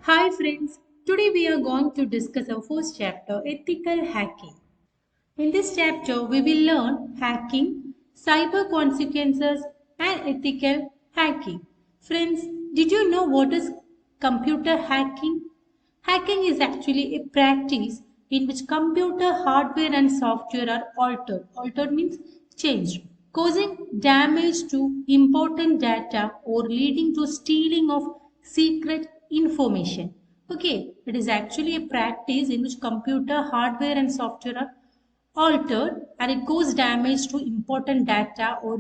Hi friends, today we are going to discuss our first chapter, ethical hacking. In this chapter, we will learn hacking, cyber consequences and ethical hacking. Friends, did you know what is computer hacking? Hacking is actually a practice in which computer hardware and software are altered. Altered means changed, causing damage to important data or leading to stealing of secret information. Okay, it is actually a practice in which computer hardware and software are altered and it causes damage to important data or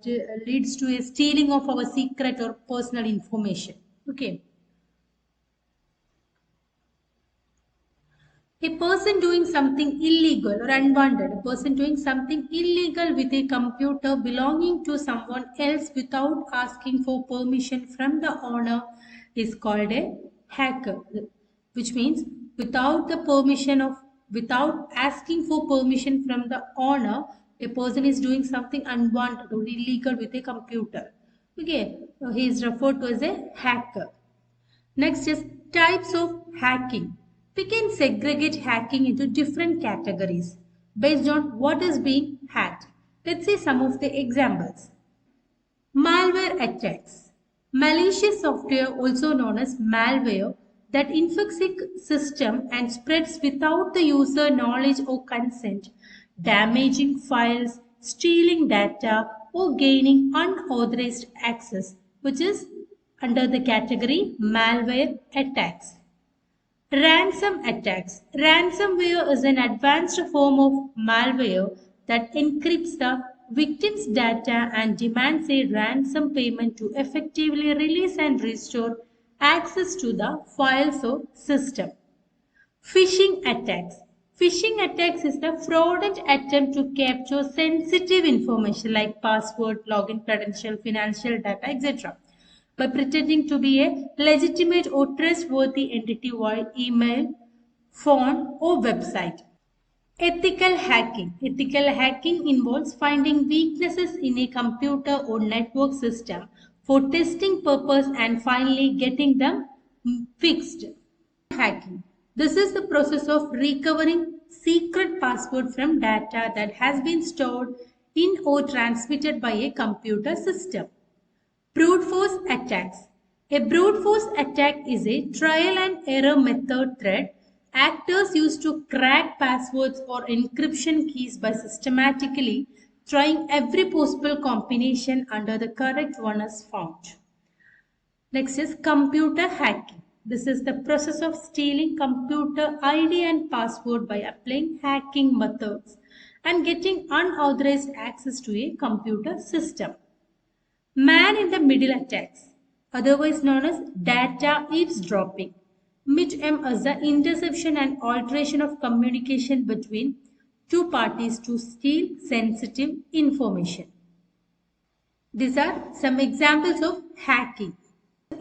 it leads to a stealing of our secret or personal information. Okay. A person doing something illegal or unwanted, a person doing something illegal with a computer belonging to someone else without asking for permission from the owner is called a hacker, which means without asking for permission from the owner, a person is doing something unwanted or illegal with a computer. Okay, so he is referred to as a hacker. Next is types of hacking. We can segregate hacking into different categories based on what is being hacked. Let's see some of the examples. Malware attacks. Malicious software, also known as malware, that infects a system and spreads without the user knowledge or consent, damaging files, stealing data, or gaining unauthorized access, which is under the category malware attacks. Ransom attacks. Ransomware is an advanced form of malware that encrypts the victim's data and demands a ransom payment to effectively release and restore access to the files or system. Phishing attacks. Phishing attacks is the fraudulent attempt to capture sensitive information like password, login credential, financial data, etc. by pretending to be a legitimate or trustworthy entity via email, phone, or website. Ethical hacking. Ethical hacking involves finding weaknesses in a computer or network system for testing purpose and finally getting them fixed. Hacking. This is the process of recovering secret password from data that has been stored in or transmitted by a computer system. Brute force attacks. A brute force attack is a trial and error method threat actors use to crack passwords or encryption keys by systematically trying every possible combination until the correct one is found. Next is computer hacking. This is the process of stealing computer ID and password by applying hacking methods and getting unauthorized access to a computer system. Man in the middle attacks, otherwise known as data eavesdropping. MIDM is the interception and alteration of communication between two parties to steal sensitive information. These are some examples of hacking.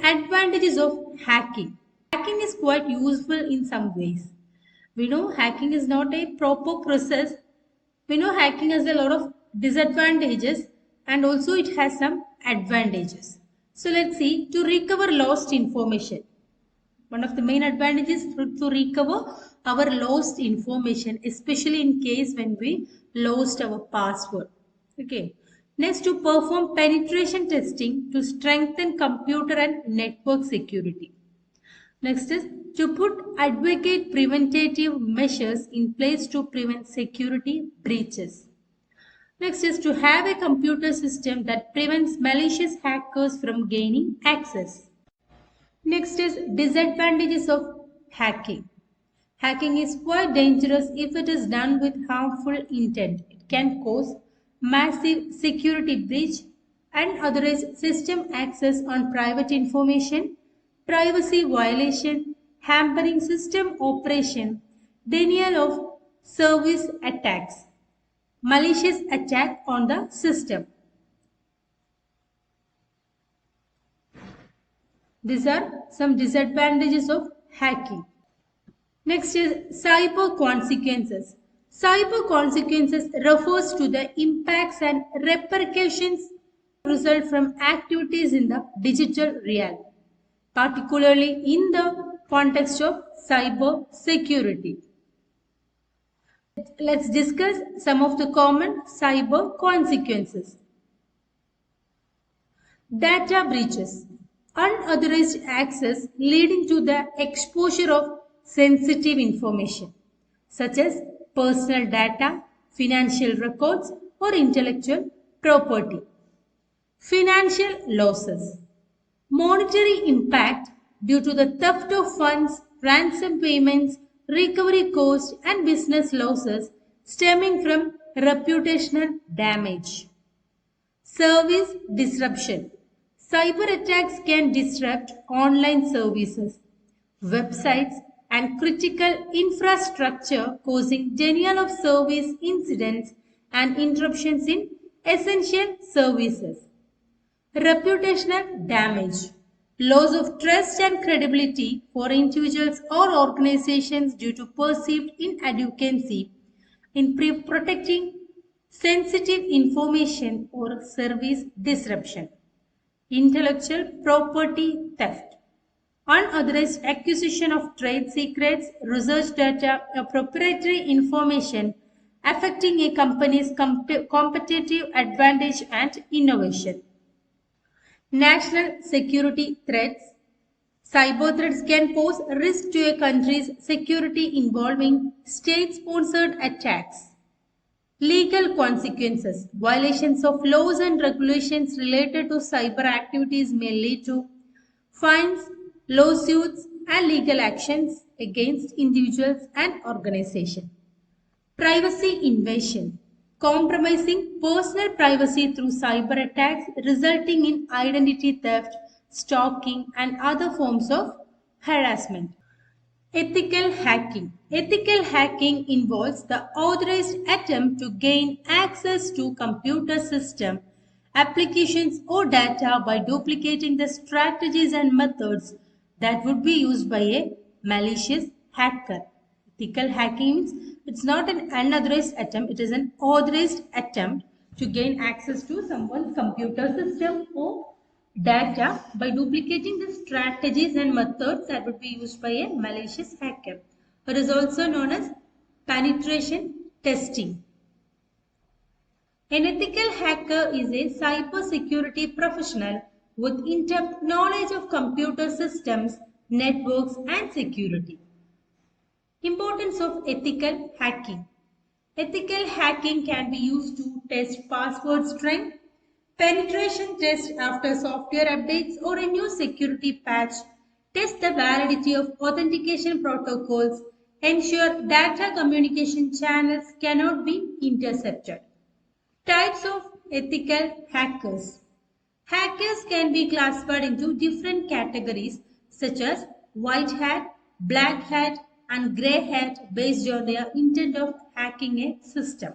Advantages of hacking. Hacking is quite useful in some ways. We know hacking is not a proper process. We know hacking has a lot of disadvantages and also it has some advantages. So let's see, to recover lost information. One of the main advantages is to recover our lost information, especially in case when we lost our password. Okay. Next, to perform penetration testing to strengthen computer and network security. Next is to put advocate preventative measures in place to prevent security breaches. Next is to have a computer system that prevents malicious hackers from gaining access. Next is disadvantages of hacking. Hacking is quite dangerous if it is done with harmful intent. It can cause massive security breach, unauthorized system access on private information, privacy violation, hampering system operation, denial of service attacks, malicious attack on the system. These are some disadvantages of hacking. Next is cyber consequences. Cyber consequences refers to the impacts and repercussions result from activities in the digital realm, particularly in the context of cyber security. Let's discuss some of the common cyber consequences. Data breaches, unauthorized access leading to the exposure of sensitive information such as personal data, financial records, or intellectual property. Financial losses, monetary impact due to the theft of funds, ransom payments, recovery costs, and business losses stemming from reputational damage. Service disruption. Cyber attacks can disrupt online services, websites, and critical infrastructure, causing denial of service incidents and interruptions in essential services. Reputational damage. Loss of trust and credibility for individuals or organizations due to perceived inadequacy in protecting sensitive information or service disruption. Intellectual property theft. Unauthorized acquisition of trade secrets, research data, or proprietary information affecting a company's competitive advantage and innovation. National security threats. Cyber threats can pose risk to a country's security involving state-sponsored attacks. Legal consequences. Violations of laws and regulations related to cyber activities may lead to fines, lawsuits, and legal actions against individuals and organizations. Privacy invasion. Compromising personal privacy through cyber attacks resulting in identity theft, stalking, and other forms of harassment. Ethical hacking. Ethical hacking involves the authorized attempt to gain access to computer system, applications, or data by duplicating the strategies and methods that would be used by a malicious hacker. Ethical hacking means it's not an unauthorized attempt, it is an authorized attempt to gain access to someone's computer system or data by duplicating the strategies and methods that would be used by a malicious hacker. It is also known as penetration testing. An ethical hacker is a cybersecurity professional with in-depth knowledge of computer systems, networks, and security. Importance of ethical hacking. Ethical hacking can be used to test password strength, penetration test after software updates or a new security patch, test the validity of authentication protocols, ensure data communication channels cannot be intercepted. Types of ethical hackers. Hackers can be classified into different categories such as white hat, black hat, and grey hat based on their intent of hacking a system.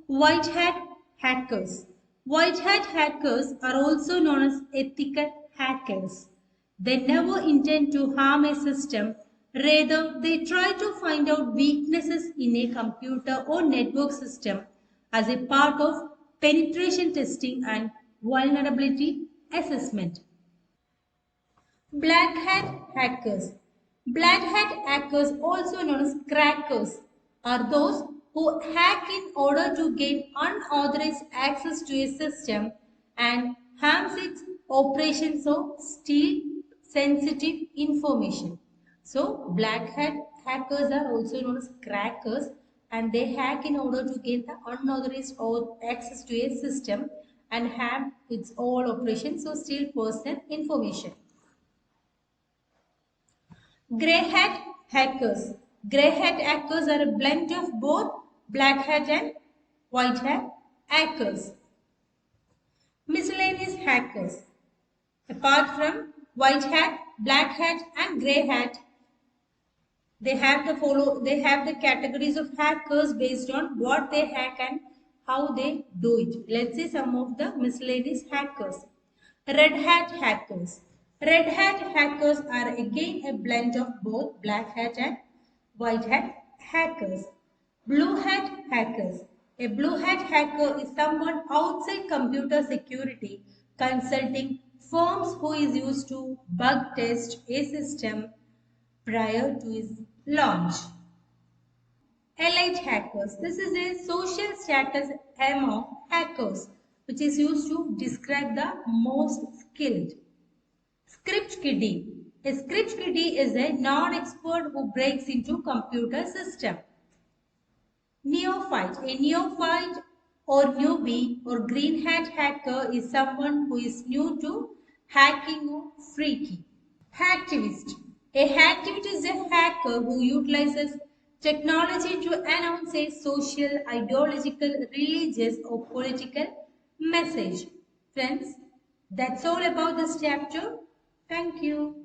White hat hackers. White hat hackers are also known as ethical hackers. They never intend to harm a system. Rather, they try to find out weaknesses in a computer or network system as a part of penetration testing and vulnerability assessment. Black hat hackers. Black hat hackers, also known as crackers, are those who hack in order to gain unauthorized access to a system and harms its operations or steal sensitive information. So, black hat hackers are also known as crackers and they hack in order to gain the unauthorized access to a system and have its all operations or steal personal information. Grey hat hackers. Grey hat hackers are a blend of both black hat and white hat hackers. Miscellaneous hackers. Apart from white hat, black hat and grey hat, they have the categories of hackers based on what they hack and how they do it. Let's see some of the miscellaneous hackers. Red hat hackers. Red hat hackers are again a blend of both black hat and white hat hackers. Blue hat hackers. A blue hat hacker is someone outside computer security consulting firms who is used to bug test a system prior to its launch. Elite hackers. This is a social status among hackers, which is used to describe the most skilled. Script kiddie. A script kiddie is a non-expert who breaks into computer system. Neophyte. A neophyte or newbie or green hat hacker is someone who is new to hacking or freaky. Hacktivist. A hacktivist is a hacker who utilizes technology to announce a social, ideological, religious, or political message. Friends, that's all about this chapter. Thank you.